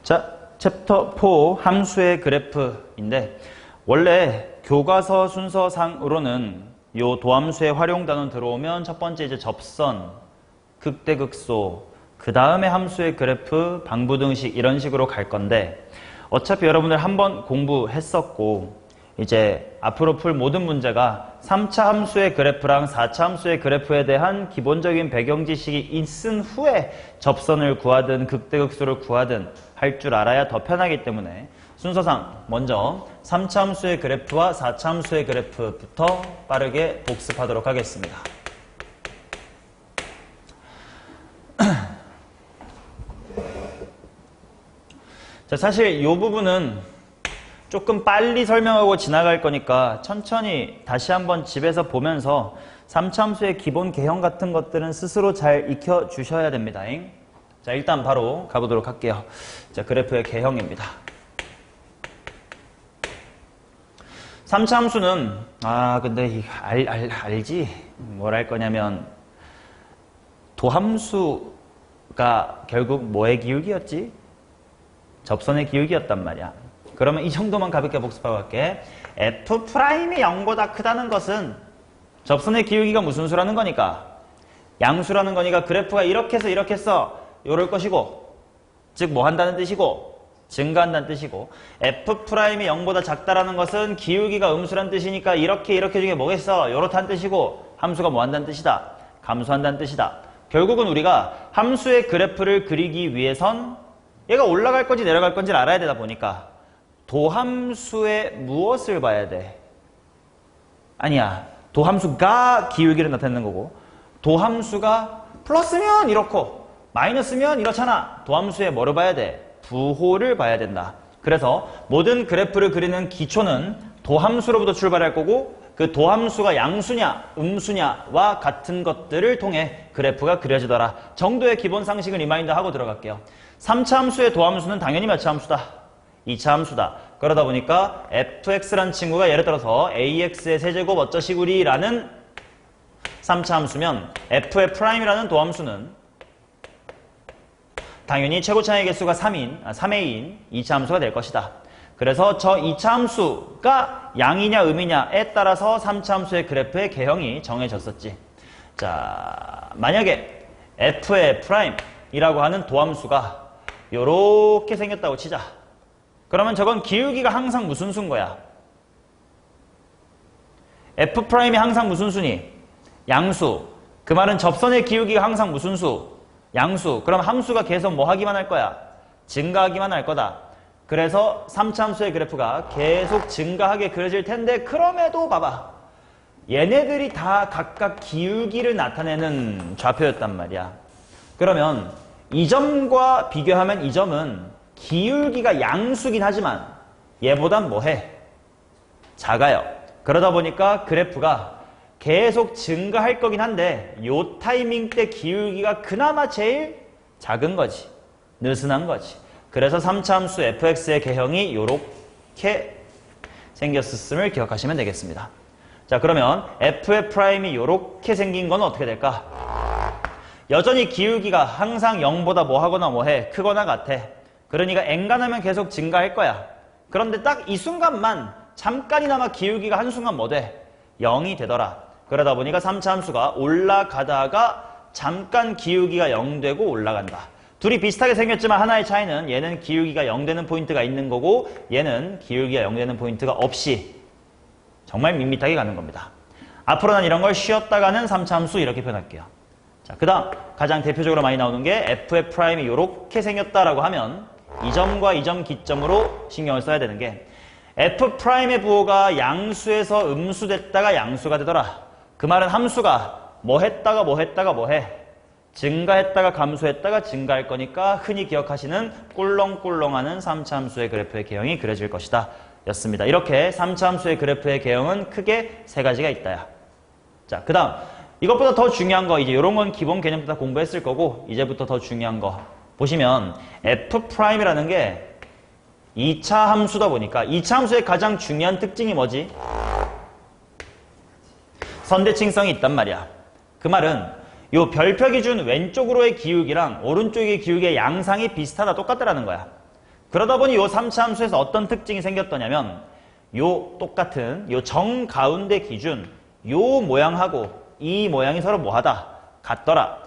자, 챕터 4 함수의 그래프인데 원래 교과서 순서상으로는 요 도함수의 활용 단원 들어오면 첫 번째 이제 접선, 극대극소, 그 다음에 함수의 그래프, 방부등식 이런 식으로 갈 건데 어차피 여러분들 한번 공부했었고 이제 앞으로 풀 모든 문제가 3차 함수의 그래프랑 4차 함수의 그래프에 대한 기본적인 배경 지식이 있은 후에 접선을 구하든 극대극소를 구하든 할 줄 알아야 더 편하기 때문에 순서상 먼저 3차 함수의 그래프와 4차 함수의 그래프부터 빠르게 복습하도록 하겠습니다. 자, 사실 이 부분은 조금 빨리 설명하고 지나갈 거니까 천천히 다시 한번 집에서 보면서 3차 함수의 기본 개형 같은 것들은 스스로 잘 익혀주셔야 됩니다. 자, 일단 바로 가보도록 할게요. 자, 그래프의 개형입니다. 3차 함수는 근데 알지? 뭘 할 거냐면 도함수가 결국 뭐의 기울기였지? 접선의 기울기였단 말이야. 그러면 이 정도만 가볍게 복습하고 갈게. F'이 0보다 크다는 것은 접선의 기울기가 무슨 수라는 거니까? 양수라는 거니까 그래프가 이렇게 해서 요럴 것이고, 즉 뭐 한다는 뜻이고, 증가한다는 뜻이고, F'이 0보다 작다라는 것은 기울기가 음수란 뜻이니까 이렇게 중에 뭐겠어? 요렇다는 뜻이고, 함수가 뭐 한다는 뜻이다? 감소한다는 뜻이다. 결국은 우리가 함수의 그래프를 그리기 위해선 얘가 올라갈 건지 내려갈 건지를 알아야 되다 보니까 도함수의 무엇을 봐야 돼? 아니야. 도함수가 기울기를 나타내는 거고 도함수가 플러스면 이렇고 마이너스면 이렇잖아. 도함수의 뭐를 봐야 돼? 부호를 봐야 된다. 그래서 모든 그래프를 그리는 기초는 도함수로부터 출발할 거고 그 도함수가 양수냐 음수냐와 같은 것들을 통해 그래프가 그려지더라 정도의 기본 상식을 리마인드하고 들어갈게요. 3차 함수의 도함수는 당연히 몇 차 함수다? 2차 함수다. 그러다 보니까 fx라는 친구가 예를 들어서 ax의 세제곱 어쩌시구리 라는 3차 함수면 f의 프라임이라는 도함수는 당연히 최고차의 개수가 3회인 2차 함수가 될 것이다. 그래서 저 2차 함수가 양이냐 음이냐에 따라서 3차 함수의 그래프의 개형이 정해졌었지. 자, 만약에 f의 프라임이라고 하는 도함수가 요렇게 생겼다고 치자. 그러면 저건 기울기가 항상 무슨 수인 거야? F'이 항상 무슨 수니? 양수. 그 말은 접선의 기울기가 항상 무슨 수? 양수. 그럼 함수가 계속 뭐 하기만 할 거야? 증가하기만 할 거다. 그래서 3차 함수의 그래프가 계속 증가하게 그려질 텐데 그럼에도 봐봐. 얘네들이 다 각각 기울기를 나타내는 좌표였단 말이야. 그러면 이 점과 비교하면 이 점은 기울기가 양수긴 하지만 얘보단 뭐해? 작아요. 그러다 보니까 그래프가 계속 증가할 거긴 한데 요 타이밍 때 기울기가 그나마 제일 작은 거지. 느슨한 거지. 그래서 3차 함수 fx의 개형이 요렇게 생겼음을 기억하시면 되겠습니다. 자, 그러면 f의 프라임이 요렇게 생긴 건 어떻게 될까? 여전히 기울기가 항상 0보다 뭐 하거나 뭐 해? 크거나 같아. 그러니까 엔간하면 계속 증가할 거야. 그런데 딱 이 순간만 잠깐이나마 기울기가 한순간 뭐 돼? 0이 되더라. 그러다 보니까 3차 함수가 올라가다가 잠깐 기울기가 0 되고 올라간다. 둘이 비슷하게 생겼지만 하나의 차이는 얘는 기울기가 0 되는 포인트가 있는 거고 얘는 기울기가 0 되는 포인트가 없이 정말 밋밋하게 가는 겁니다. 앞으로 난 이런 걸 쉬었다가는 3차 함수 이렇게 표현할게요. 자, 그 다음 가장 대표적으로 많이 나오는 게 f의 프라임이 이렇게 생겼다라고 하면 이 점과 이 점 기점으로 신경을 써야 되는 게 f 프라임의 부호가 양수에서 음수 됐다가 양수가 되더라. 그 말은 함수가 뭐 했다가 뭐 해? 증가했다가 감소했다가 증가할 거니까 흔히 기억하시는 꿀렁꿀렁하는 3차 함수의 그래프의 개형이 그려질 것이다 였습니다. 이렇게 3차 함수의 그래프의 개형은 크게 세 가지가 있다야. 자, 그 다음 이것보다 더 중요한 거 이제 이런 건 기본 개념 다 공부했을 거고 이제부터 더 중요한 거 보시면 f'이라는 게 2차 함수다 보니까 2차 함수의 가장 중요한 특징이 뭐지? 선대칭성이 있단 말이야. 그 말은 요 별표 기준 왼쪽으로의 기울기랑 오른쪽의 기울기의 양상이 비슷하다 똑같다라는 거야. 그러다 보니 요 3차 함수에서 어떤 특징이 생겼더냐면 요 똑같은 요 정가운데 기준 요 모양하고 이 모양이 서로 뭐하다? 같더라.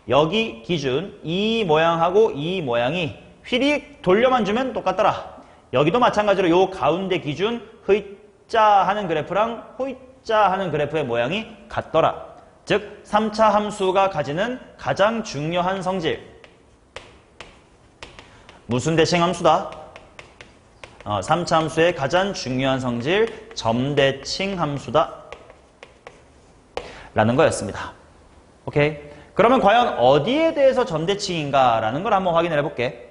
여기 기준 이 모양하고 이 모양이 휘릭 돌려만 주면 똑같더라. 여기도 마찬가지로 요 가운데 기준 흐이자 하는 그래프랑 호이자 하는 그래프의 모양이 같더라. 즉 3차 함수가 가지는 가장 중요한 성질. 무슨 대칭 함수다? 3차 함수의 가장 중요한 성질 점대칭 함수다 라는 거였습니다. 오케이? 그러면 과연 어디에 대해서 점대칭인가 라는 걸 한번 확인을 해볼게.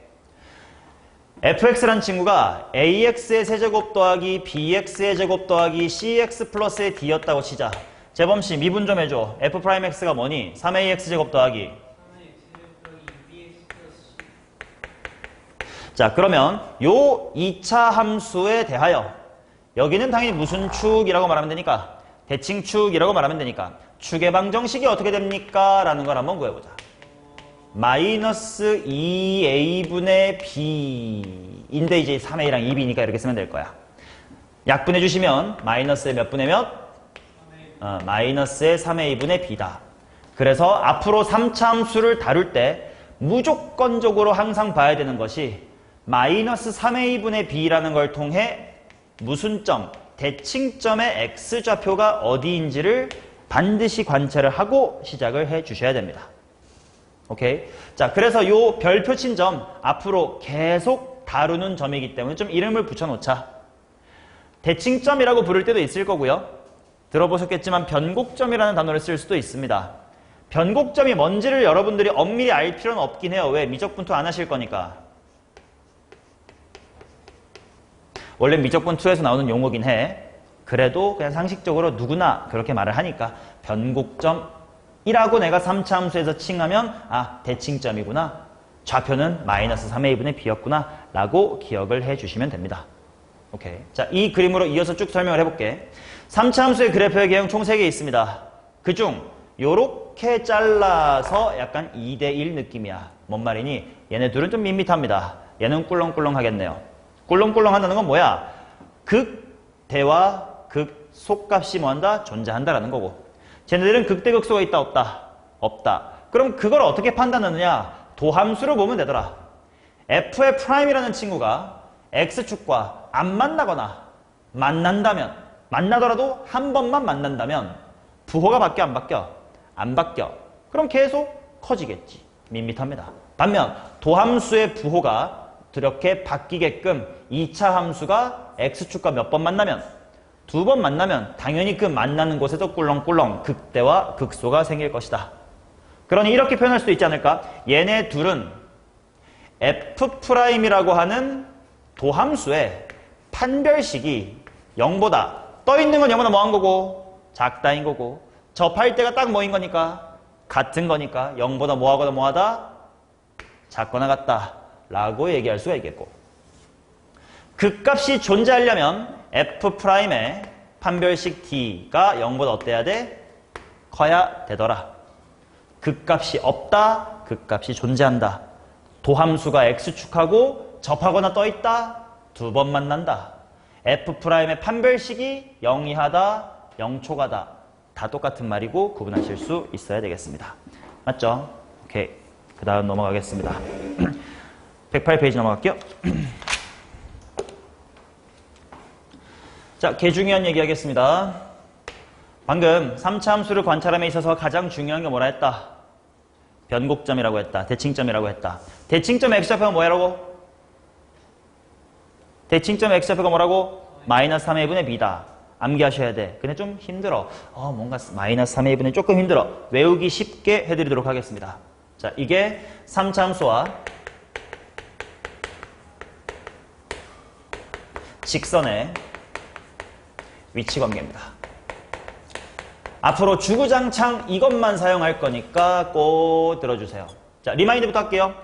fx란 친구가 ax의 세제곱 더하기 bx의 제곱 더하기 cx 플러스의 d였다고 치자. 재범씨 미분 좀 해줘. f'x가 뭐니? 3ax 제곱 더하기. 자, 그러면 요 2차 함수에 대하여 여기는 당연히 무슨 축이라고 말하면 되니까? 대칭축이라고 말하면 되니까 축의 방정식이 어떻게 됩니까? 라는 걸 한번 구해보자. 마이너스 2a분의 b인데 이제 3a랑 2b니까 이렇게 쓰면 될 거야. 약분해 주시면 마이너스의 몇 분의 몇? 마이너스의 3a분의 b다. 그래서 앞으로 3차 함수를 다룰 때 무조건적으로 항상 봐야 되는 것이 마이너스 3a분의 b라는 걸 통해 무슨 점, 대칭점의 x좌표가 어디인지를 반드시 관찰을 하고 시작을 해 주셔야 됩니다. 오케이? 자, 그래서 요 별표 친 점 앞으로 계속 다루는 점이기 때문에 좀 이름을 붙여놓자. 대칭점이라고 부를 때도 있을 거고요. 들어보셨겠지만 변곡점이라는 단어를 쓸 수도 있습니다. 변곡점이 뭔지를 여러분들이 엄밀히 알 필요는 없긴 해요. 왜? 미적분투 안 하실 거니까. 원래 미적분2에서 나오는 용어긴 해. 그래도 그냥 상식적으로 누구나 그렇게 말을 하니까 변곡점이라고 내가 3차 함수에서 칭하면 대칭점이구나. 좌표는 마이너스 3a분의 b였구나 라고 기억을 해주시면 됩니다. 오케이. 자, 이 그림으로 이어서 쭉 설명을 해볼게. 3차 함수의 그래프의 개형 총 3개 있습니다. 그중 요렇게 잘라서 약간 2대1 느낌이야. 뭔 말이니? 얘네 둘은 좀 밋밋합니다. 얘는 꿀렁꿀렁 하겠네요. 꿀렁꿀렁 한다는 건 뭐야? 극대와 극소값이 뭐한다? 존재한다라는 거고. 쟤네들은 극대극소가 있다 없다? 없다. 그럼 그걸 어떻게 판단하느냐? 도함수로 보면 되더라. f의 프라임이라는 친구가 x축과 안 만나거나 만난다면, 만나더라도 한 번만 만난다면 부호가 바뀌어 안 바뀌어? 안 바뀌어. 그럼 계속 커지겠지. 밋밋합니다. 반면 도함수의 부호가 이렇게 바뀌게끔 2차 함수가 x축과 몇 번 만나면? 2번 만나면 당연히 그 만나는 곳에서 꿀렁꿀렁 극대와 극소가 생길 것이다. 그러니 이렇게 표현할 수도 있지 않을까? 얘네 둘은 f'이라고 하는 도함수의 판별식이 0보다 떠있는 건 0보다 뭐한 거고? 작다인 거고 접할 때가 딱 뭐인 거니까? 같은 거니까 0보다 뭐하거나 뭐하다? 작거나 같다 라고 얘기할 수가 있겠고 극값이 존재하려면 f'의 판별식 d가 0보다 어때야 돼? 커야 되더라. 극값이 없다, 극값이 존재한다. 도함수가 x축하고 접하거나 떠있다, 2번 만난다. f'의 판별식이 0 이하다, 0초가다. 다 똑같은 말이고 구분하실 수 있어야 되겠습니다. 맞죠? 오케이. 그 다음 넘어가겠습니다. 108페이지 넘어갈게요. 자, 개 중요한 얘기 하겠습니다. 방금 3차 함수를 관찰함에 있어서 가장 중요한 게 뭐라 했다? 변곡점이라고 했다. 대칭점이라고 했다. 대칭점 x좌표가 뭐라고? 대칭점 x좌표가 뭐라고? 마이너스 3의 1분의 b다. 암기하셔야 돼. 근데 좀 힘들어. 뭔가 마이너스 3의 1분의 조금 힘들어. 외우기 쉽게 해드리도록 하겠습니다. 자, 이게 3차 함수와 직선의 위치 관계입니다. 앞으로 주구장창 이것만 사용할 거니까 꼭 들어주세요. 자, 리마인드부터 할게요.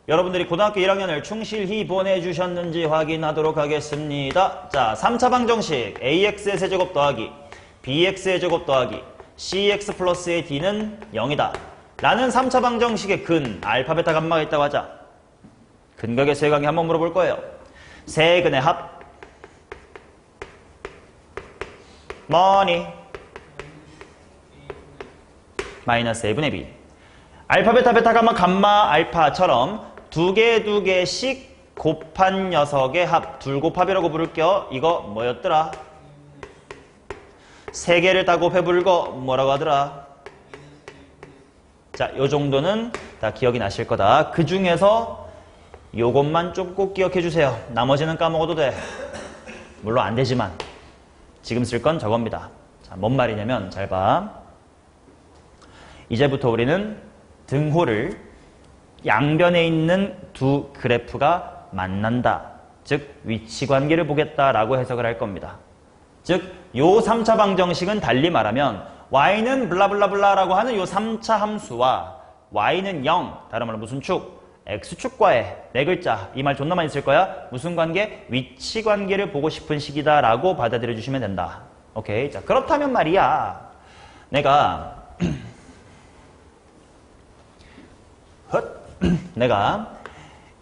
여러분들이 고등학교 1학년을 충실히 보내주셨는지 확인하도록 하겠습니다. 자, 3차 방정식 ax의 세제곱 더하기 bx의 제곱 더하기 cx 플러스의 d는 0이다. 라는 3차 방정식의 근, 알파벳 감마가 있다고 하자. 근각의 수의 관계 한번 물어볼 거예요. 세근의 합 뭐니? 마이너스 A분의 B. 알파, 베타, 베타, 가마, 감마, 알파처럼 두 개씩 곱한 녀석의 합. 둘곱합이라고 부를게요. 이거 뭐였더라? 세 개를 다 곱해 불거 뭐라고 하더라? 자, 요 정도는 다 기억이 나실 거다. 그 중에서 요것만 좀 꼭 기억해 주세요. 나머지는 까먹어도 돼. 물론 안 되지만 지금 쓸 건 저겁니다. 자, 뭔 말이냐면 잘 봐. 이제부터 우리는 등호를 양변에 있는 두 그래프가 만난다. 즉 위치관계를 보겠다라고 해석을 할 겁니다. 즉 요 3차 방정식은 달리 말하면 y는 블라블라블라라고 하는 요 3차 함수와 y는 0, 다른 말로 무슨 축? x축과의 네 글자. 이 말 존나 많이 쓸 거야. 무슨 관계? 위치관계를 보고 싶은 식이다 라고 받아들여 주시면 된다. 오케이. 자, 그렇다면 말이야. 내가 내가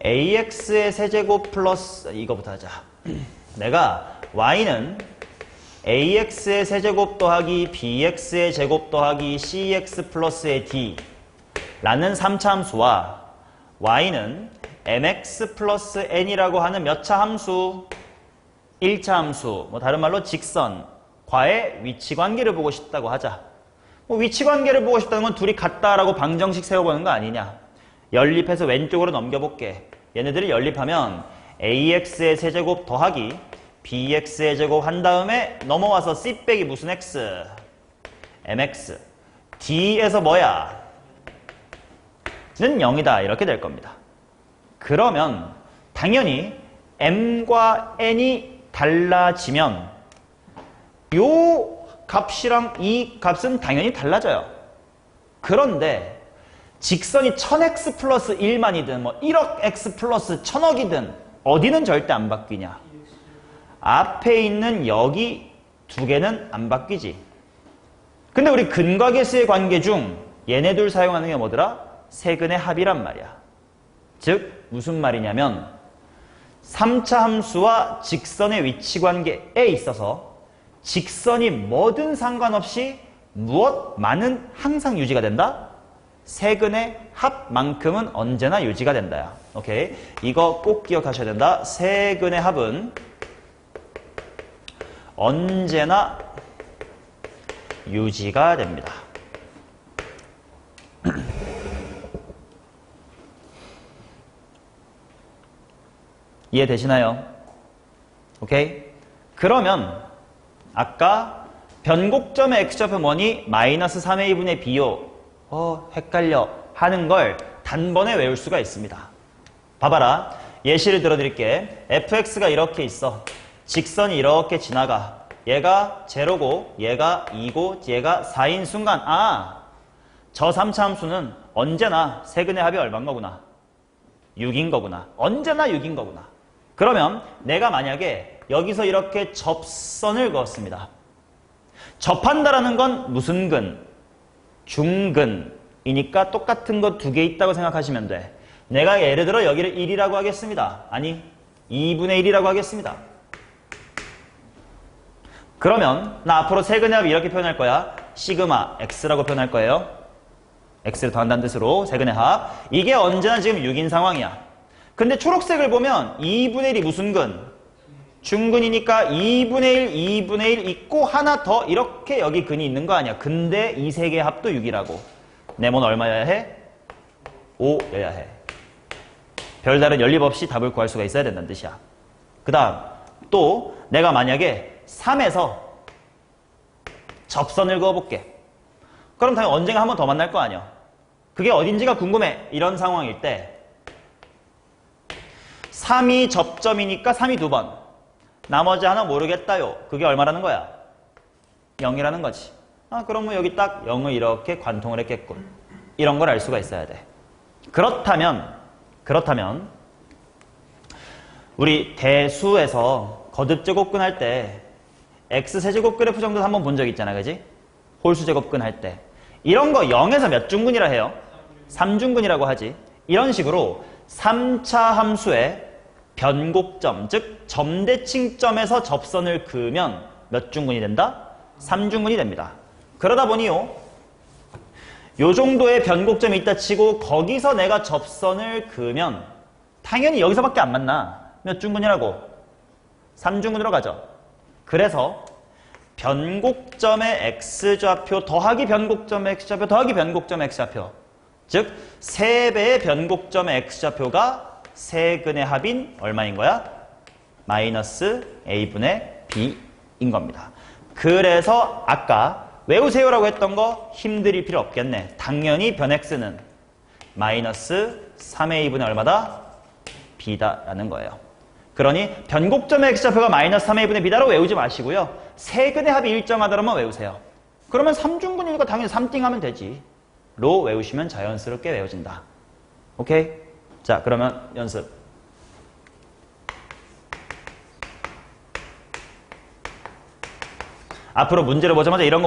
ax의 세제곱 플러스 이거부터 하자. 내가 y는 ax의 세제곱 더하기 bx의 제곱 더하기 cx 플러스의 d 라는 3차 함수와 y는 mx 플러스 n이라고 하는 몇 차 함수? 1차 함수, 뭐 다른 말로 직선과의 위치관계를 보고 싶다고 하자. 뭐 위치관계를 보고 싶다는 건 둘이 같다라고 방정식 세워보는 거 아니냐. 연립해서 왼쪽으로 넘겨볼게. 얘네들을 연립하면 ax의 세제곱 더하기 bx의 제곱 한 다음에 넘어와서 c 빼기 무슨 x? mx. d에서 뭐야? 는 0이다. 이렇게 될 겁니다. 그러면 당연히 m과 n이 달라지면 요 값이랑 이 값은 당연히 달라져요. 그런데 직선이 1000x 플러스 1만이든 뭐 1억 x 플러스 1000억이든 어디는 절대 안 바뀌냐? 앞에 있는 여기 두 개는 안 바뀌지. 근데 우리 근과계수의 관계 중 얘네 둘 사용하는 게 뭐더라? 세근의 합이란 말이야. 즉 무슨 말이냐면 3차 함수와 직선의 위치관계에 있어서 직선이 뭐든 상관없이 무엇만은 항상 유지가 된다? 세근의 합만큼은 언제나 유지가 된다야. 오케이? 이거 꼭 기억하셔야 된다. 세근의 합은 언제나 유지가 됩니다. 이해되시나요? 오케이? 그러면 아까 변곡점의 x좌표 뭐니? 마이너스 3의 2분의 b요. 헷갈려 하는 걸 단번에 외울 수가 있습니다. 봐봐라. 예시를 들어드릴게. fx가 이렇게 있어. 직선이 이렇게 지나가. 얘가 제로고 얘가 2고 얘가 4인 순간 저 3차 함수는 언제나 세근의 합이 얼마인 거구나. 6인 거구나. 언제나 6인 거구나. 그러면 내가 만약에 여기서 이렇게 접선을 그었습니다. 접한다라는 건 무슨 근? 중근이니까 똑같은 거 두 개 있다고 생각하시면 돼. 내가 예를 들어 여기를 1이라고 하겠습니다. 아니 2분의 1이라고 하겠습니다. 그러면 나 앞으로 세근의 합 이렇게 표현할 거야. 시그마 x라고 표현할 거예요. x를 더한다는 뜻으로 세근의 합. 이게 언제나 지금 6인 상황이야. 근데 초록색을 보면 2분의 1이 무슨 근? 중근이니까 2분의 1, 2분의 1 있고 하나 더 이렇게 여기 근이 있는 거 아니야. 근데 이 세 개의 합도 6이라고. 네모는 얼마여야 해? 5여야 해. 별다른 연립 없이 답을 구할 수가 있어야 된다는 뜻이야. 그 다음 또 내가 만약에 3에서 접선을 그어볼게. 그럼 당연히 언젠가 한 번 더 만날 거 아니야. 그게 어딘지가 궁금해. 이런 상황일 때 3이 접점이니까 3이 두 번. 나머지 하나 모르겠다요. 그게 얼마라는 거야? 0이라는 거지. 그러면 여기 딱 0을 이렇게 관통을 했겠군. 이런 걸 알 수가 있어야 돼. 그렇다면 우리 대수에서 거듭제곱근 할 때 x세제곱 그래프 정도 한번 본 적 있잖아. 그지? 홀수제곱근 할 때. 이런 거 0에서 몇 중근이라 해요? 3중근이라고 하지. 이런 식으로 3차 함수의 변곡점, 즉 점대칭점에서 접선을 그으면 몇 중근이 된다? 3중근이 됩니다. 그러다 보니요, 요 정도의 변곡점이 있다 치고 거기서 내가 접선을 그으면 당연히 여기서밖에 안 만나. 몇 중근이라고? 3중근으로 가죠. 그래서 변곡점의 x좌표 더하기 변곡점의 x좌표 더하기 변곡점의 x좌표, 즉 3배의 변곡점의 x좌표가 세근의 합인 얼마인 거야? 마이너스 a분의 b인 겁니다. 그래서 아까 외우세요라고 했던 거 힘들일 필요 없겠네. 당연히 변 x는 마이너스 3a분의 얼마다? b다라는 거예요. 그러니 변곡점의 x좌표가 마이너스 3a분의 b다로 외우지 마시고요. 세근의 합이 일정하다라면 외우세요. 그러면 3중근이니까 당연히 3띵 하면 되지. 로 외우시면 자연스럽게 외워진다. 오케이? 자, 그러면 연습. 앞으로 문제를 보자마자 이런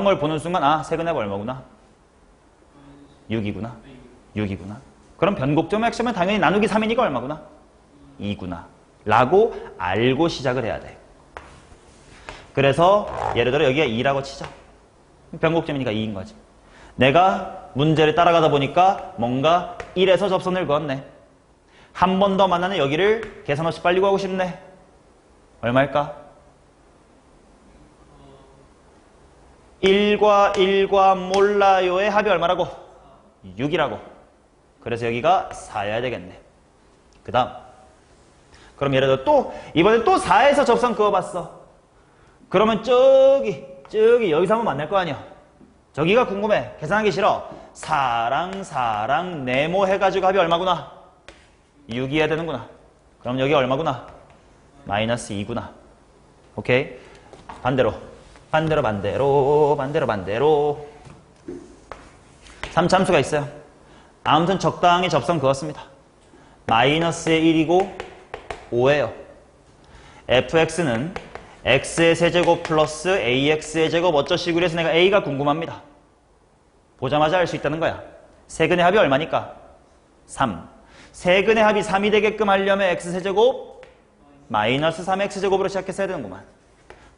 걸 보는 순간, 아, 세근의 합 얼마구나? 6이구나. 6이구나. 그럼 변곡점의 x면 당연히 나누기 3이니까 얼마구나? 2구나. 라고 알고 시작을 해야 돼. 그래서 예를 들어 여기가 2라고 치자. 변곡점이니까 2인 거지. 내가 문제를 따라가다 보니까 뭔가 1에서 접선을 그었네. 한 번 더 만나는 여기를 계산 없이 빨리 구하고 싶네. 얼마일까? 1과 1과 몰라요의 합이 얼마라고? 6이라고. 그래서 여기가 4여야 되겠네. 그 다음, 그럼 예를 들어 또 이번에 또 4에서 접선 그어봤어. 그러면 저기 여기서 한번 만날 거 아니야. 저기가 궁금해. 계산하기 싫어. 4랑 네모 해가지고 합이 얼마구나? 6이어야 되는구나. 그럼 여기 얼마구나? 마이너스 2구나. 오케이? 반대로 3참수가 있어요. 아무튼 적당히 접선 그었습니다. 마이너스의 1이고 5예요. fx는 x의 세제곱 플러스 ax의 제곱 어쩌시고 해서 내가 a가 궁금합니다. 보자마자 알 수 있다는 거야. 세근의 합이 얼마니까? 3. 세근의 합이 3이 되게끔 하려면 x세제곱 마이너스 3x제곱으로 시작했어야 되는구만.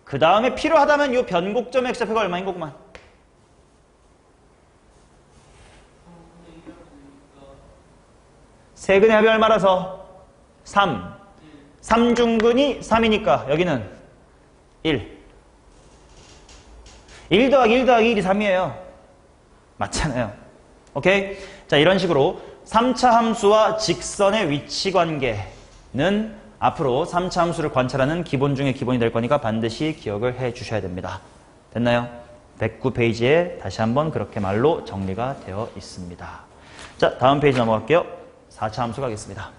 그 다음에 필요하다면 이 변곡점 x좌표가 얼마인 거구만. 세근의 합이 얼마라서? 3. 3중근이 3이니까 여기는 1. 1 더하기 1 더하기 1이 3이에요. 맞잖아요. 오케이? 자, 이런 식으로 3차 함수와 직선의 위치 관계는 앞으로 3차 함수를 관찰하는 기본 중에 기본이 될 거니까 반드시 기억을 해 주셔야 됩니다. 됐나요? 109페이지에 다시 한번 그렇게 말로 정리가 되어 있습니다. 자, 다음 페이지 넘어갈게요. 4차 함수 가겠습니다.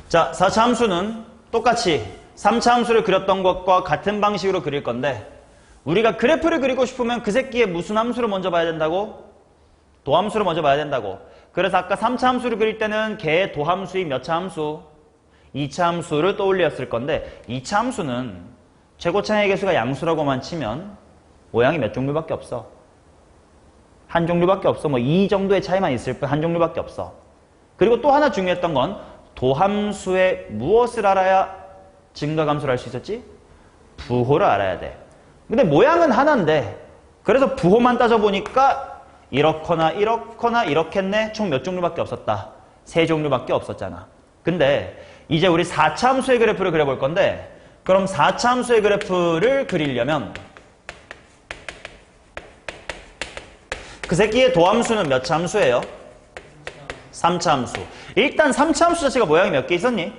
자, 4차 함수는 똑같이 3차 함수를 그렸던 것과 같은 방식으로 그릴 건데, 우리가 그래프를 그리고 싶으면 그 새끼의 무슨 함수를 먼저 봐야 된다고? 도함수를 먼저 봐야 된다고. 그래서 아까 3차 함수를 그릴 때는 걔의 도함수인 몇 차 함수? 2차 함수를 떠올렸을 건데, 2차 함수는 최고차의 개수가 양수라고만 치면 모양이 몇 종류밖에 없어. 한 종류밖에 없어. 뭐 이 정도의 차이만 있을 뿐 한 종류밖에 없어. 그리고 또 하나 중요했던 건 도함수의 무엇을 알아야 증가함수를 알 수 있었지? 부호를 알아야 돼. 근데 모양은 하나인데, 그래서 부호만 따져보니까 이렇거나 이렇겠네. 총 몇 종류밖에 없었다. 3종류밖에 없었잖아. 근데 이제 우리 4차 함수의 그래프를 그려볼 건데, 그럼 4차 함수의 그래프를 그리려면 그 새끼의 도함수는 몇 차 함수예요? 3차 함수. 일단 3차 함수 자체가 모양이 몇 개 있었니?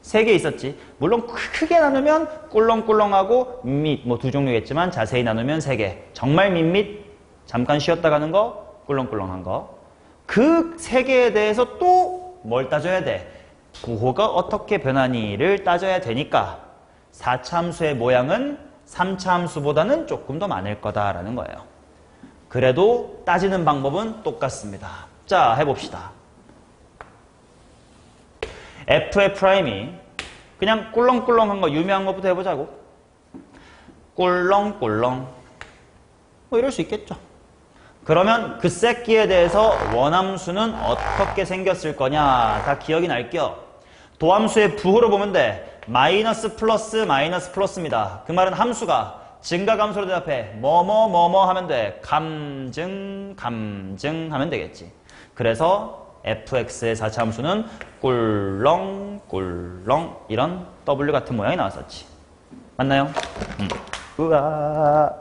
3개 있었지. 물론 크게 나누면 꿀렁꿀렁하고 밋밋 뭐 2종류겠지만 자세히 나누면 3개. 정말 밋밋 잠깐 쉬었다 가는 거, 꿀렁꿀렁한 거. 그 3개에 대해서 또 뭘 따져야 돼? 부호가 어떻게 변하니를 따져야 되니까 4차 함수의 모양은 3차 함수보다는 조금 더 많을 거다라는 거예요. 그래도 따지는 방법은 똑같습니다. 자, 해봅시다. f의 프라임이 그냥 꿀렁꿀렁한 거, 유명한 것부터 해보자고. 꿀렁꿀렁 뭐 이럴 수 있겠죠. 그러면 그 새끼에 대해서 원함수는 어떻게 생겼을 거냐. 다 기억이 날게요. 도함수의 부호로 보면 돼. 마이너스 플러스 마이너스 플러스입니다. 그 말은 함수가 증가감수로 대답해. 뭐뭐 하면 돼. 감증 하면 되겠지. 그래서 fx의 4차 함수는 꿀렁 이런 w 같은 모양이 나왔었지. 맞나요? 우와.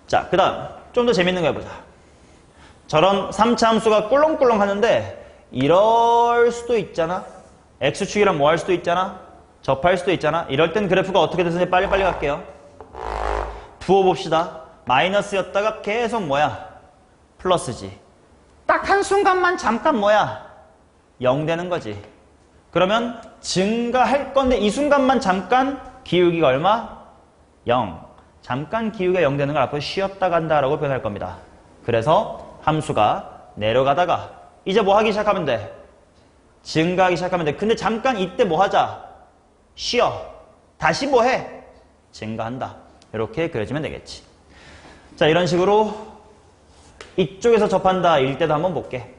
자, 그 다음 좀 더 재밌는 거 해보자. 저런 3차 함수가 꿀렁꿀렁 하는데 이럴 수도 있잖아. x축이랑 뭐 할 수도 있잖아. 접할 수도 있잖아. 이럴 땐 그래프가 어떻게 돼서 빨리빨리 갈게요. 부호 봅시다. 마이너스였다가 계속 뭐야? 플러스지. 딱 한순간만 잠깐 뭐야? 0 되는 거지. 그러면 증가할 건데 이 순간만 잠깐 기울기가 얼마? 0. 잠깐 기울기가 0 되는 걸 앞으로 쉬었다 간다라고 표현할 겁니다. 그래서 함수가 내려가다가 이제 뭐 하기 시작하면 돼? 증가하기 시작하면 돼. 근데 잠깐 이때 뭐 하자? 쉬어. 다시 뭐 해? 증가한다. 이렇게 그려지면 되겠지. 자, 이런 식으로 이쪽에서 접한다 일 때도 한번 볼게.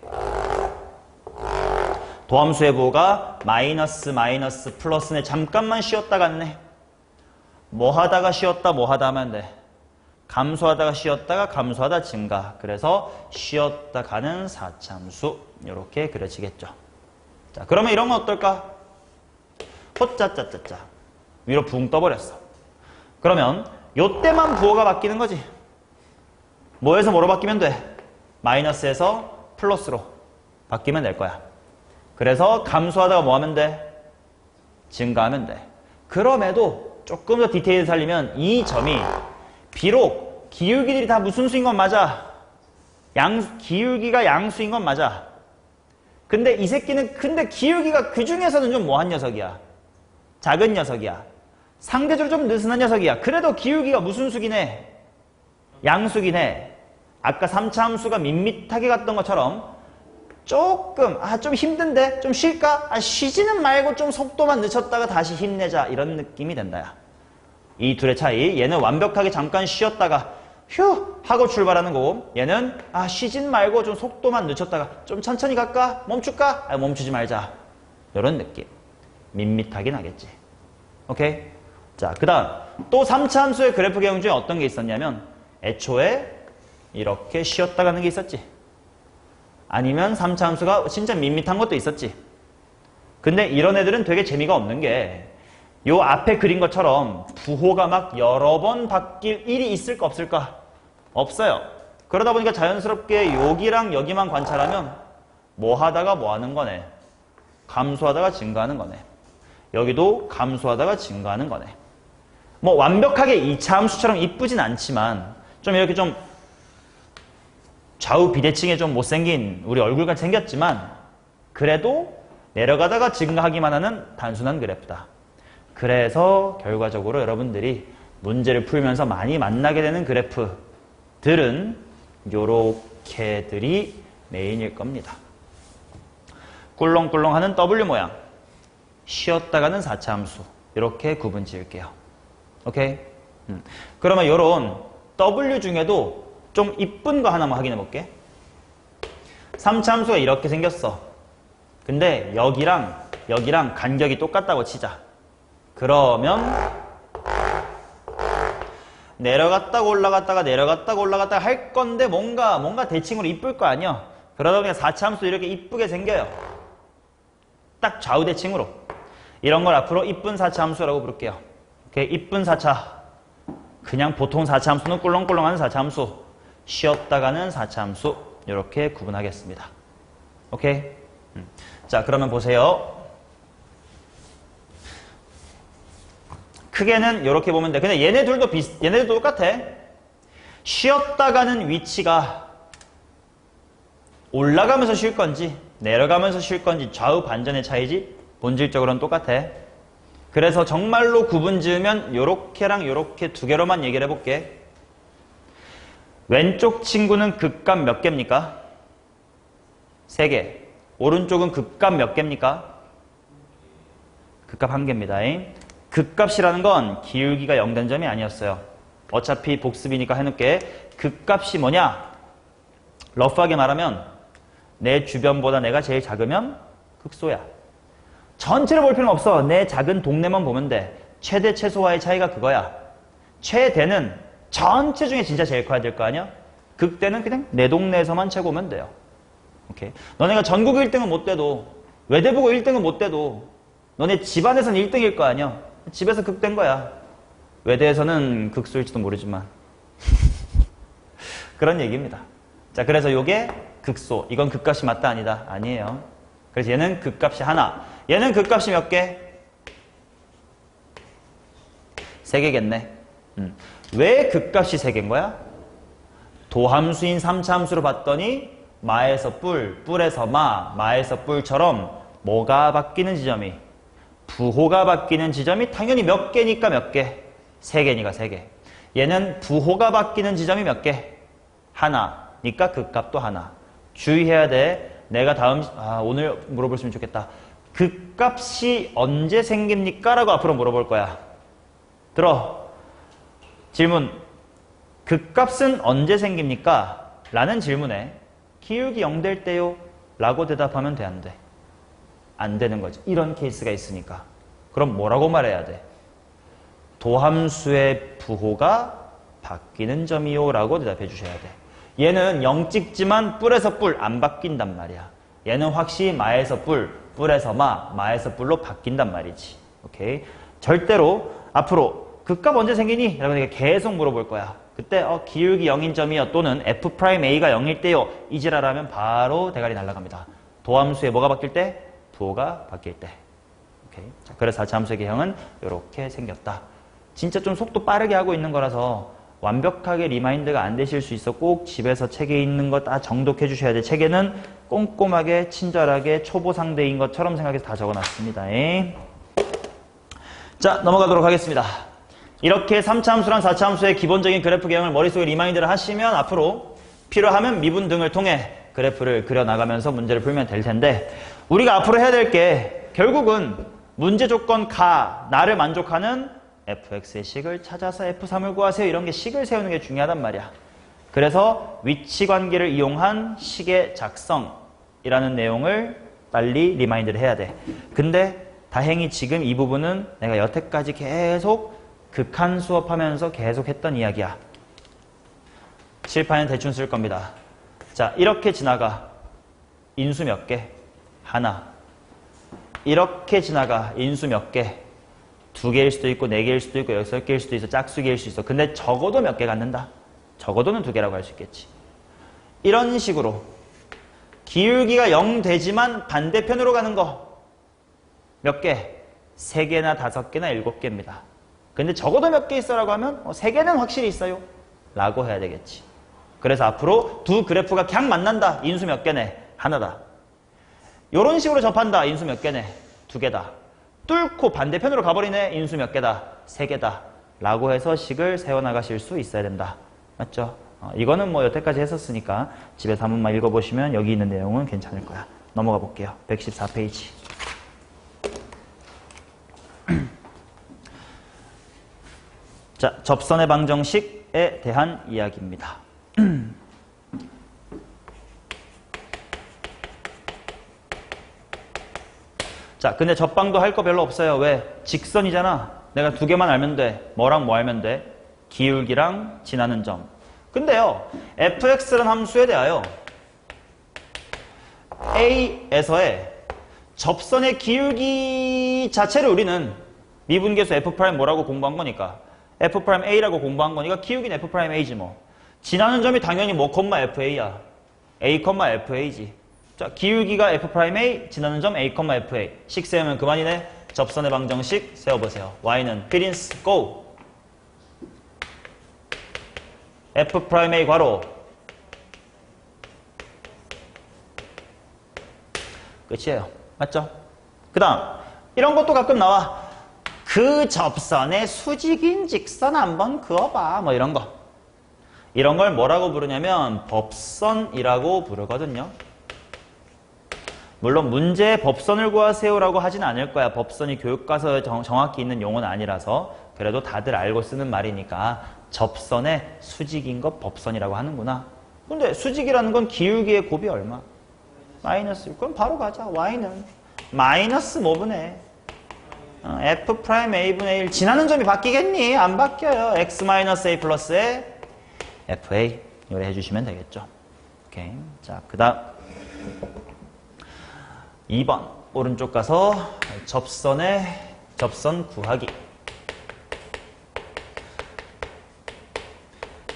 도함수의 부호가 마이너스 플러스네. 잠깐만 쉬었다 갔네. 뭐 하다가 쉬었다 뭐 하다 하면 돼. 감소하다가 쉬었다가 감소하다 증가. 그래서 쉬었다 가는 4차 함수. 이렇게 그려지겠죠. 자, 그러면 이런 건 어떨까? 호짜짜짜짜. 위로 붕 떠버렸어. 그러면 요때만 부호가 바뀌는 거지. 뭐에서 뭐로 바뀌면 돼? 마이너스에서 플러스로 바뀌면 될 거야. 그래서 감소하다가 뭐 하면 돼? 증가하면 돼. 그럼에도 조금 더 디테일 살리면 이 점이 비록 기울기들이 다 무슨 수인 건 맞아. 기울기가 양수인 건 맞아. 근데 이 새끼는 기울기가 그 중에서는 좀 뭐한 녀석이야. 작은 녀석이야. 상대적으로 좀 느슨한 녀석이야. 그래도 기울기가 무슨 수긴 해? 양수긴 해. 아까 3차 함수가 밋밋하게 갔던 것처럼 조금 좀 힘든데 좀 쉴까? 쉬지는 말고 좀 속도만 늦췄다가 다시 힘내자. 이런 느낌이 된다야. 이 둘의 차이. 얘는 완벽하게 잠깐 쉬었다가 휴 하고 출발하는 거고 얘는 쉬진 말고 좀 속도만 늦췄다가 좀 천천히 갈까? 멈출까? 멈추지 말자. 이런 느낌. 밋밋하긴 하겠지. 오케이? 자, 그 다음 또 3차 함수의 그래프 개형 중에 어떤 게 있었냐면 애초에 이렇게 쉬었다 가는 게 있었지. 아니면 3차 함수가 진짜 밋밋한 것도 있었지. 근데 이런 애들은 되게 재미가 없는 게 요 앞에 그린 것처럼 부호가 막 여러 번 바뀔 일이 있을까 없을까? 없어요. 그러다 보니까 자연스럽게 여기랑 여기만 관찰하면 뭐 하다가 뭐 하는 거네. 감소하다가 증가하는 거네. 여기도 감소하다가 증가하는 거네. 뭐 완벽하게 2차 함수처럼 이쁘진 않지만 좀 이렇게 좀 좌우 비대칭에 좀 못생긴 우리 얼굴같이 생겼지만 그래도 내려가다가 증가하기만 하는 단순한 그래프다. 그래서 결과적으로 여러분들이 문제를 풀면서 많이 만나게 되는 그래프들은 요렇게들이 메인일 겁니다. 꿀렁꿀렁하는 W 모양, 쉬었다 가는 4차 함수 이렇게 구분 지을게요. 오케이? 그러면 요런 W 중에도 좀 이쁜 거 하나만 확인해 볼게. 3차 함수가 이렇게 생겼어. 근데 여기랑 간격이 똑같다고 치자. 그러면 내려갔다가 올라갔다가 할 건데 뭔가 대칭으로 이쁠 거 아니야. 그러다 보니까 4차 함수 이렇게 이쁘게 생겨요. 딱 좌우 대칭으로. 이런 걸 앞으로 이쁜 4차 함수라고 부를게요. 오케이? 이쁜 4차. 그냥 보통 4차 함수는 꿀렁꿀렁하는 4차 함수. 쉬었다 가는 4차 함수. 이렇게 구분하겠습니다. 오케이? 자, 그러면 보세요. 크게는 이렇게 보면 돼. 근데 얘네들도 똑같아. 쉬었다 가는 위치가 올라가면서 쉴 건지 내려가면서 쉴 건지 좌우 반전의 차이지 본질적으로는 똑같아. 그래서 정말로 구분 지으면 요렇게랑 요렇게 두 개로만 얘기를 해볼게. 왼쪽 친구는 극값 몇 개입니까? 3개. 오른쪽은 극값 몇 개입니까? 극값 1개입니다. 극값이라는 건 기울기가 0 된 점이 아니었어요. 어차피 복습이니까 해놓을게. 극값이 뭐냐? 러프하게 말하면 내 주변보다 내가 제일 작으면 극소야. 전체를 볼 필요는 없어. 내 작은 동네만 보면 돼. 최대 최소와의 차이가 그거야. 최대는 전체 중에 진짜 제일 커야 될 거 아니야? 극대는 그냥 내 동네에서만 최고면 돼요. 오케이. 너네가 전국 1등은 못 돼도 외대보고 1등은 못 돼도 너네 집안에서는 1등일 거 아니야? 집에서 극대인 거야. 외대에서는 극소일지도 모르지만 그런 얘기입니다. 자, 그래서 요게 극소. 이건 극값이 맞다 아니다? 아니에요. 그래서 얘는 극값이 하나. 얘는 극값이 몇 개? 3개겠네. 왜 극값이 3개인 거야? 도함수인 3차 함수로 봤더니 마에서 뿔, 뿔에서 마, 마에서 뿔처럼 뭐가 바뀌는 지점이? 부호가 바뀌는 지점이 당연히 몇 개니까 몇 개? 3개니까 3개. 얘는 부호가 바뀌는 지점이 몇 개? 하나니까 극값도 하나. 주의해야 돼. 내가 오늘 물어볼 수 있으면 좋겠다. 극값이 언제 생깁니까? 라고 앞으로 물어볼 거야. 들어. 질문. 극값은 언제 생깁니까? 라는 질문에 기울기 0 될 때요? 라고 대답하면 돼, 안 돼? 안 되는 거지. 이런 케이스가 있으니까. 그럼 뭐라고 말해야 돼? 도함수의 부호가 바뀌는 점이요? 라고 대답해 주셔야 돼. 얘는 0 찍지만 뿔에서 뿔 안 바뀐단 말이야. 얘는 확실히 마에서 뿔, 뿔에서 마, 마에서 뿔로 바뀐단 말이지. 오케이? 절대로 앞으로 극값 언제 생기니? 라고 내가 계속 물어볼 거야. 그때 기울기 0인 점이요 또는 f'a가 0일 때요 이지라라면 바로 대가리 날아갑니다. 도함수에 뭐가 바뀔 때? 부호가 바뀔 때. 오케이. 자, 그래서 4차 함수의 개형은 이렇게 생겼다. 진짜 좀 속도 빠르게 하고 있는 거라서 완벽하게 리마인드가 안 되실 수 있어. 꼭 집에서 책에 있는 거 다 정독해 주셔야 돼. 책에는 꼼꼼하게 친절하게 초보 상대인 것처럼 생각해서 다 적어놨습니다. 자, 넘어가도록 하겠습니다. 이렇게 3차 함수랑 4차 함수의 기본적인 그래프 개형을 머릿속에 리마인드를 하시면 앞으로 필요하면 미분 등을 통해 그래프를 그려나가면서 문제를 풀면 될 텐데 우리가 앞으로 해야 될 게 결국은 문제 조건 나를 만족하는 fx의 식을 찾아서 f3을 구하세요. 이런 게 식을 세우는 게 중요하단 말이야. 그래서 위치 관계를 이용한 식의 작성이라는 내용을 빨리 리마인드를 해야 돼. 근데 다행히 지금 이 부분은 내가 여태까지 계속 극한 수업하면서 계속 했던 이야기야. 칠판엔 대충 쓸 겁니다. 자, 이렇게 지나가. 인수 몇 개? 하나. 이렇게 지나가. 인수 몇 개? 2개일 수도 있고 4개일 수도 있고 6개일 수도 있어. 짝수개일 수 있어. 근데 적어도 몇 개 갖는다. 적어도는 2개라고 할 수 있겠지. 이런 식으로 기울기가 0 되지만 반대편으로 가는 거 몇 개? 3개나 5개나 7개입니다. 근데 적어도 몇 개 있어라고 하면 3개는 확실히 있어요 라고 해야 되겠지. 그래서 앞으로 두 그래프가 그냥 만난다. 인수 몇 개네? 하나다. 이런 식으로 접한다. 인수 몇 개네? 2개다. 뚫고 반대편으로 가버리네. 인수 몇 개다? 3개다. 라고 해서 식을 세워나가실 수 있어야 된다. 맞죠? 이거는 뭐 여태까지 했었으니까 집에서 한 번만 읽어보시면 여기 있는 내용은 괜찮을 거야. 넘어가 볼게요. 114페이지. 자, 접선의 방정식에 대한 이야기입니다. 자, 근데 접방도 할 거 별로 없어요. 왜? 직선이잖아. 내가 2개만 알면 돼. 뭐랑 뭐 알면 돼? 기울기랑 지나는 점. 근데요, fx라는 함수에 대하여 a에서의 접선의 기울기 자체를 우리는 미분계수 f' 뭐라고 공부한 거니까 f'a라고 공부한 거니까 기울기는 f'a지 뭐. 지나는 점이 당연히 뭐, fa야. a, fa지. 자, 기울기가 f'a, 지나는 점 a, fa. 식 세우면 그만이네. 접선의 방정식 세워보세요. y는 필인스 go. f'a 괄호. 끝이에요. 맞죠? 그 다음 이런 것도 가끔 나와. 그 접선의 수직인 직선 한번 그어봐. 뭐 이런 거. 이런 걸 뭐라고 부르냐면 법선이라고 부르거든요. 물론 문제에 법선을 구하세요라고 하진 않을 거야. 법선이 교육과서에 정확히 있는 용어는 아니라서. 그래도 다들 알고 쓰는 말이니까 접선의 수직인 것 법선이라고 하는구나. 근데 수직이라는 건 기울기의 곱이 얼마? 마이너스. 그럼 바로 가자. y는 마이너스 뭐분의 f 프라임 a분의 1. 지나는 점이 바뀌겠니? 안 바뀌어요. x 마이너스 a 플러스의 fa. 요래 해주시면 되겠죠. 오케이. 자, 그 다음 2번 오른쪽 가서 접선 구하기.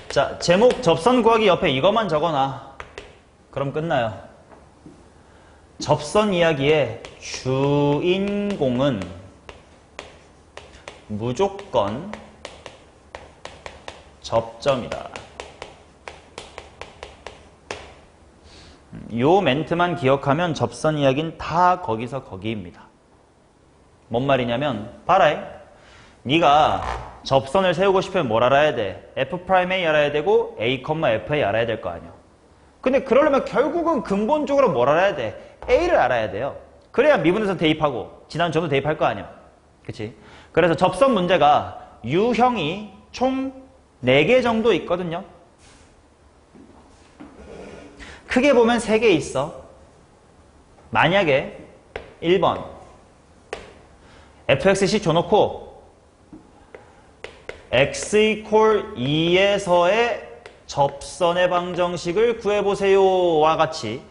자, 제목 접선 구하기 옆에 이것만 적어놔. 그럼 끝나요. 접선 이야기의 주인공은 무조건 접점이다. 요 멘트만 기억하면 접선 이야기는 다 거기서 거기입니다. 뭔 말이냐면 봐라. 네가 접선을 세우고 싶으면 뭘 알아야 돼? F'A 알아야 되고 A, FA 알아야 될 거 아니야. 근데 그러려면 결국은 근본적으로 뭘 알아야 돼? A를 알아야 돼요. 그래야 미분에서 대입하고 지난 점도 대입할 거 아니야. 그치? 그래서 접선 문제가 유형이 총 4개 정도 있거든요. 크게 보면 3개 있어. 만약에 1번 fxc 줘놓고 x 이퀄 2에서의 접선의 방정식을 구해보세요와 같이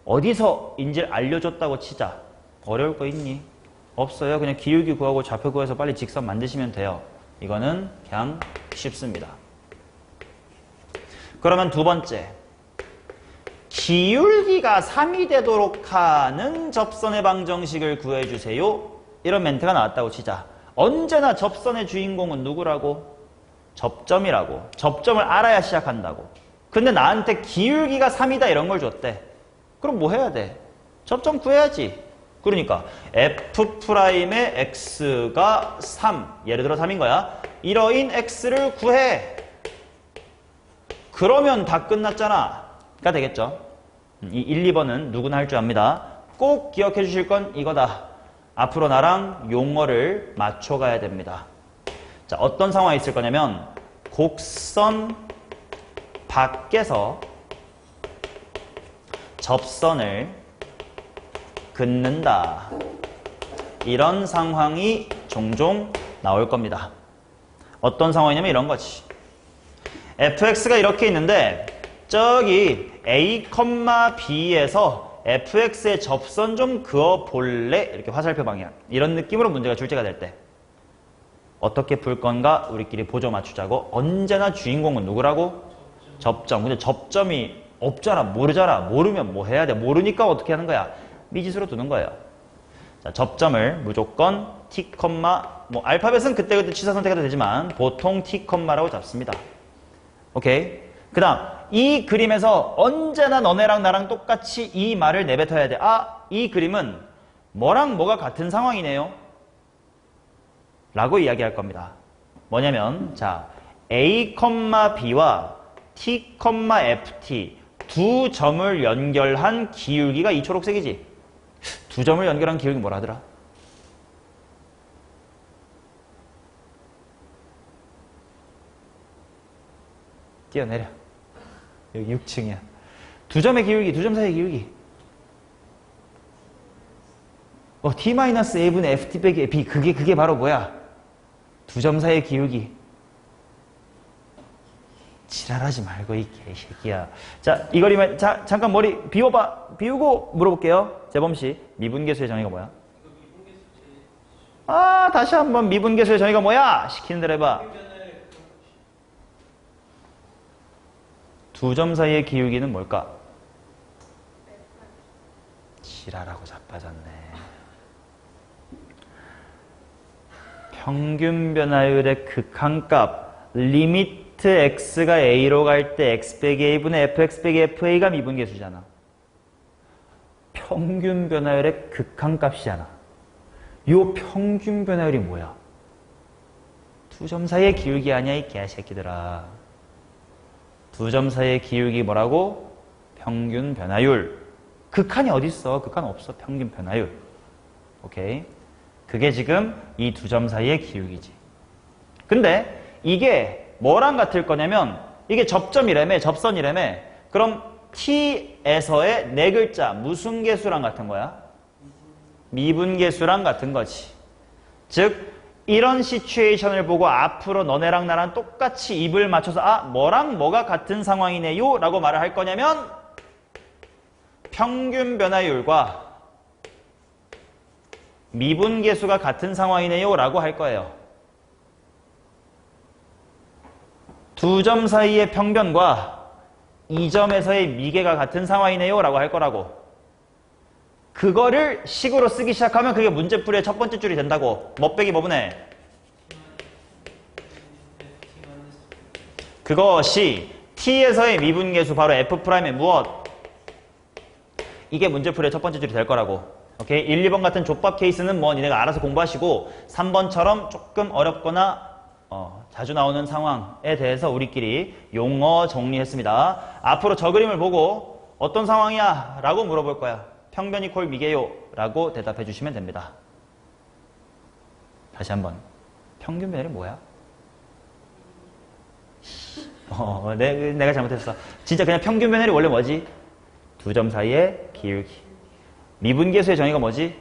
어디서인지를 알려줬다고 치자. 어려울 거 있니? 없어요. 그냥 기울기 구하고 좌표 구해서 빨리 직선 만드시면 돼요. 이거는 그냥 쉽습니다. 그러면 두 번째, 기울기가 3이 되도록 하는 접선의 방정식을 구해주세요. 이런 멘트가 나왔다고 치자. 언제나 접선의 주인공은 누구라고? 접점이라고. 접점을 알아야 시작한다고. 근데 나한테 기울기가 3이다 이런 걸 줬대. 그럼 뭐 해야 돼? 접점 구해야지. 그러니까 F'의 X가 3, 예를 들어 3인 거야. 이러인 X를 구해. 그러면 다 끝났잖아. 가 되겠죠. 이 1, 2번은 누구나 할 줄 압니다. 꼭 기억해 주실 건 이거다. 앞으로 나랑 용어를 맞춰가야 됩니다. 자, 어떤 상황이 있을 거냐면 곡선 밖에서 접선을 긋는다. 이런 상황이 종종 나올 겁니다. 어떤 상황이냐면 이런 거지. fx가 이렇게 있는데 저기 a, b에서 fx의 접선 좀 그어볼래? 이렇게 화살표 방향. 이런 느낌으로 문제가 출제가 될 때 어떻게 풀 건가 우리끼리 보조 맞추자고. 언제나 주인공은 누구라고? 접점. 근데 접점이 없잖아. 모르잖아. 모르면 뭐 해야 돼? 모르니까 어떻게 하는 거야? 미지수로 두는 거예요. 자, 접점을 무조건 t, 뭐 알파벳은 그때그때 취사 선택해도 되지만 보통 t, 라고 잡습니다. 오케이? 그 다음 이 그림에서 언제나 너네랑 나랑 똑같이 이 말을 내뱉어야 돼. 아, 이 그림은 뭐랑 뭐가 같은 상황이네요. 라고 이야기할 겁니다. 뭐냐면 자, a, b와 t, ft 두 점을 연결한 기울기가 이 초록색이지. 두 점을 연결한 기울기 뭐라 하더라? 뛰어내려. 여기 6층이야. 두 점의 기울기, 두 점 사이의 기울기. t-a분의 ft 빼기 b. 그게 바로 뭐야? 두 점 사이의 기울기. 지랄하지 말고 이 개새끼야. 자, 이 그림을 자 잠깐 머리 비우고 물어볼게요. 재범씨, 미분계수의 정의가 뭐야? 아, 다시 한번 미분계수의 정의가 뭐야? 시키는 대로 해봐. 두 점 사이의 기울기는 뭘까? 지랄하고 자빠졌네. 평균 변화율의 극한값 리미트 x가 a로 갈 때 x 빼기 a분의 fx 빼기 fa가 미분계수잖아. 평균 변화율의 극한값이잖아. 요 평균 변화율이 뭐야? 두 점 사이의 기울기 아니야 이 개새끼들아. 두 점 사이의 기울기 뭐라고? 평균 변화율. 극한이 어딨어? 극한 없어. 평균 변화율. 오케이? 그게 지금 이 두 점 사이의 기울기지. 근데 이게 뭐랑 같을 거냐면 이게 접점이라며 접선이라며 그럼 t에서의 네 글자 무슨 계수랑 같은 거야? 미분계수랑 같은 거지. 즉 이런 시츄에이션을 보고 앞으로 너네랑 나랑 똑같이 입을 맞춰서 아 뭐랑 뭐가 같은 상황이네요 라고 말을 할 거냐면 평균 변화율과 미분계수가 같은 상황이네요 라고 할 거예요. 두 점 사이의 평변과 이 점에서의 미계가 같은 상황이네요 라고 할 거라고. 그거를 식으로 쓰기 시작하면 그게 문제풀이의 첫 번째 줄이 된다고. 뭐 빼기 뭐분해? 그것이 t에서의 미분계수 바로 f'의 무엇? 이게 문제풀이의 첫 번째 줄이 될 거라고. 오케이? 1, 2번 같은 족밥 케이스는 뭐 니네가 알아서 공부하시고 3번처럼 조금 어렵거나 자주 나오는 상황에 대해서 우리끼리 용어 정리했습니다. 앞으로 저 그림을 보고 어떤 상황이야? 라고 물어볼 거야. 평변 이퀄 미개요? 라고 대답해 주시면 됩니다. 다시 한번. 평균 변율이 뭐야? 내가 잘못했어. 진짜 그냥 평균 변율이 원래 뭐지? 두 점 사이의 기울기. 미분계수의 정의가 뭐지?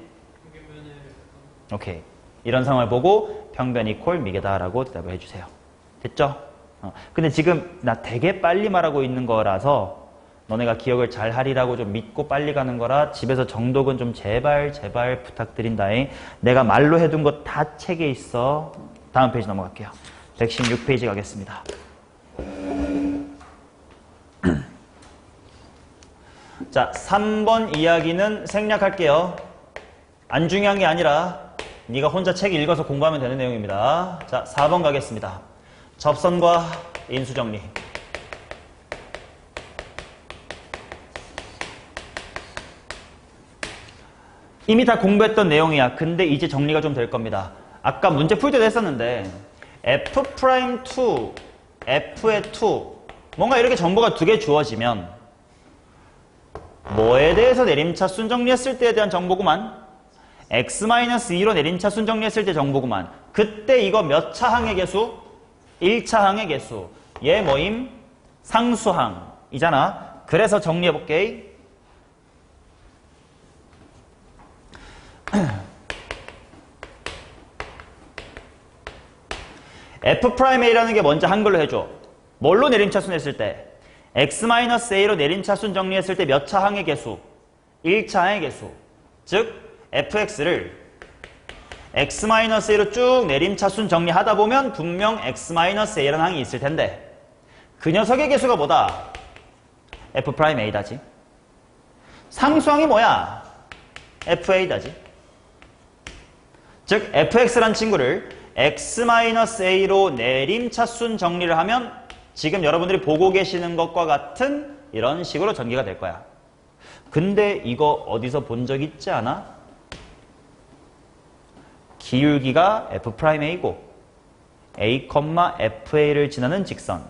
오케이. 이런 상황을 보고 평변 이퀄 미개다라고 대답을 해주세요. 됐죠? 근데 지금 나 되게 빨리 말하고 있는 거라서 너네가 기억을 잘 하리라고 좀 믿고 빨리 가는 거라 집에서 정독은 좀 제발 부탁드린다잉. 내가 말로 해둔 거 다 책에 있어. 다음 페이지 넘어갈게요. 116페이지 가겠습니다. 자, 3번 이야기는 생략할게요. 안 중요한 게 아니라 네가 혼자 책 읽어서 공부하면 되는 내용입니다. 자, 4번 가겠습니다. 접선과 인수정리. 이미 다 공부했던 내용이야. 근데 이제 정리가 좀 될 겁니다. 아까 문제 풀 때도 했었는데 F'2, F의 2 뭔가 이렇게 정보가 두 개 주어지면 뭐에 대해서 내림차순 정리했을 때에 대한 정보구만. X-2로 내림차순 정리했을 때 정보구만. 그때 이거 몇 차항의 개수? 1차항의 개수. 얘 뭐임? 상수항이잖아. 그래서 정리해볼게. F'A라는 게 먼저 한글로 해줘. 뭘로 내림차순 했을 때? X-A로 내림차순 정리했을 때 몇 차항의 개수? 1차항의 개수. 즉 fx를 X-A로 쭉 내림차순 정리하다 보면 분명 X-A라는 항이 있을 텐데 그 녀석의 개수가 뭐다? F'A다지. 상수항이 뭐야? FA다지. 즉 fx란 친구를 X-A로 내림차순 정리를 하면 지금 여러분들이 보고 계시는 것과 같은 이런 식으로 전개가 될 거야. 근데 이거 어디서 본 적 있지 않아? 기울기가 F'A고 A, FA를 지나는 직선.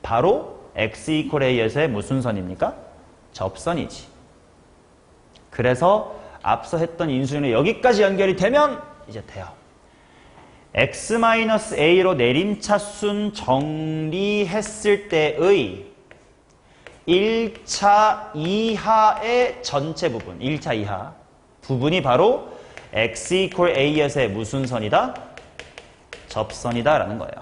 바로 X = A에서의 무슨 선입니까? 접선이지. 그래서 앞서 했던 인수는 여기까지 연결이 되면 이제 돼요. X-A로 내림차순 정리했을 때의 1차 이하의 전체 부분, 1차 이하 부분이 바로 X = A에서의 무슨 선이다? 접선이다 라는 거예요.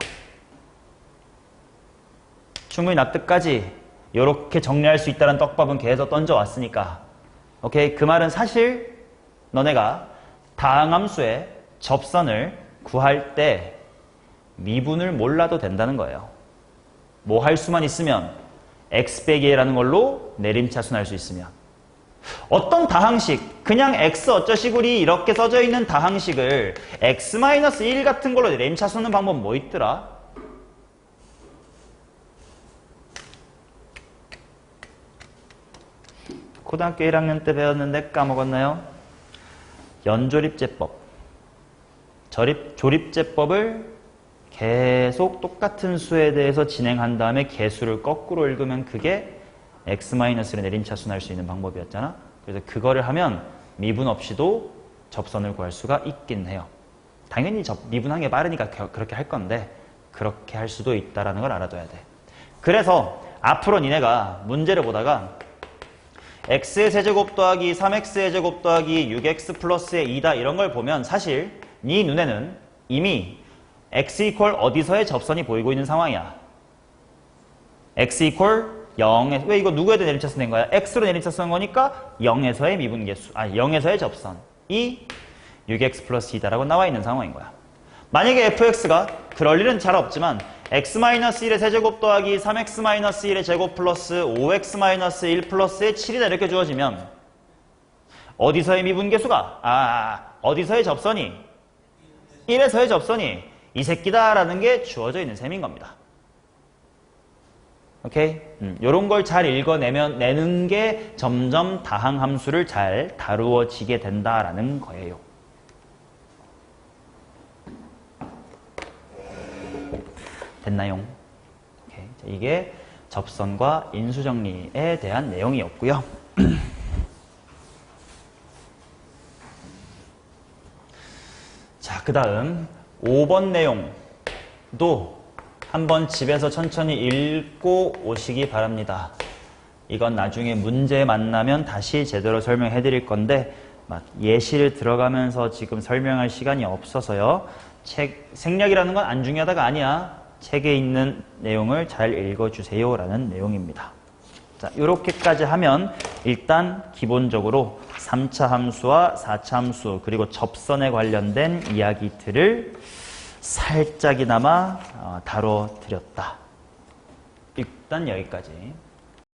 충분히 납득까지 이렇게 정리할 수 있다는 떡밥은 계속 던져왔으니까 오케이? 그 말은 사실 너네가 다항함수의 접선을 구할 때 미분을 몰라도 된다는 거예요. 뭐 할 수만 있으면 x 빼기 a라는 걸로 내림차순할 수 있으면 어떤 다항식, 그냥 x 어쩌시구리 이렇게 써져 있는 다항식을 x-1 같은 걸로 내림차순하는 방법 뭐 있더라? 고등학교 1학년 때 배웠는데 까먹었나요? 연조립제법. 조립제법을 계속 똑같은 수에 대해서 진행한 다음에 개수를 거꾸로 읽으면 그게 x-를 내림차순할 수 있는 방법이었잖아. 그래서 그거를 하면 미분 없이도 접선을 구할 수가 있긴 해요. 당연히 미분하는 게 빠르니까 그렇게 할 건데 그렇게 할 수도 있다라는 걸 알아둬야 돼. 그래서 앞으로 니네가 문제를 보다가 x의 세제곱 더하기 3x의 제곱 더하기 6x 플러스의 2다 이런 걸 보면 사실 네 눈에는 이미 x 이퀄 어디서의 접선이 보이고 있는 상황이야. x 이퀄 0에 왜 이거 누구에 대해 내림차선 된 거야? x로 내림차선 거니까 0에서의 미분계수 0에서의 접선이 6x 플러스 2다라고 나와 있는 상황인 거야. 만약에 fx가 그럴 일은 잘 없지만 x-1의 세제곱 더하기 3x-1의 제곱 플러스 5x-1 플러스의 7이다 이렇게 주어지면 어디서의 미분계수가 어디서의 접선이 1에서의 접선이 이 새끼다라는 게 주어져 있는 셈인 겁니다. 오케이? 요런 걸 잘 읽어내면 내는 게 점점 다항함수를 잘 다루어지게 된다라는 거예요. 됐나요? 오케이. 이게 접선과 인수정리에 대한 내용이었고요. 자, 그 다음 5번 내용도 한번 집에서 천천히 읽고 오시기 바랍니다. 이건 나중에 문제 만나면 다시 제대로 설명해 드릴 건데 막 예시를 들어가면서 지금 설명할 시간이 없어서요. 책 생략이라는 건 안 중요하다가 아니야. 책에 있는 내용을 잘 읽어주세요 라는 내용입니다. 자, 요렇게까지 하면 일단 기본적으로 3차 함수와 4차 함수 그리고 접선에 관련된 이야기들을 살짝이나마 다뤄드렸다. 일단 여기까지.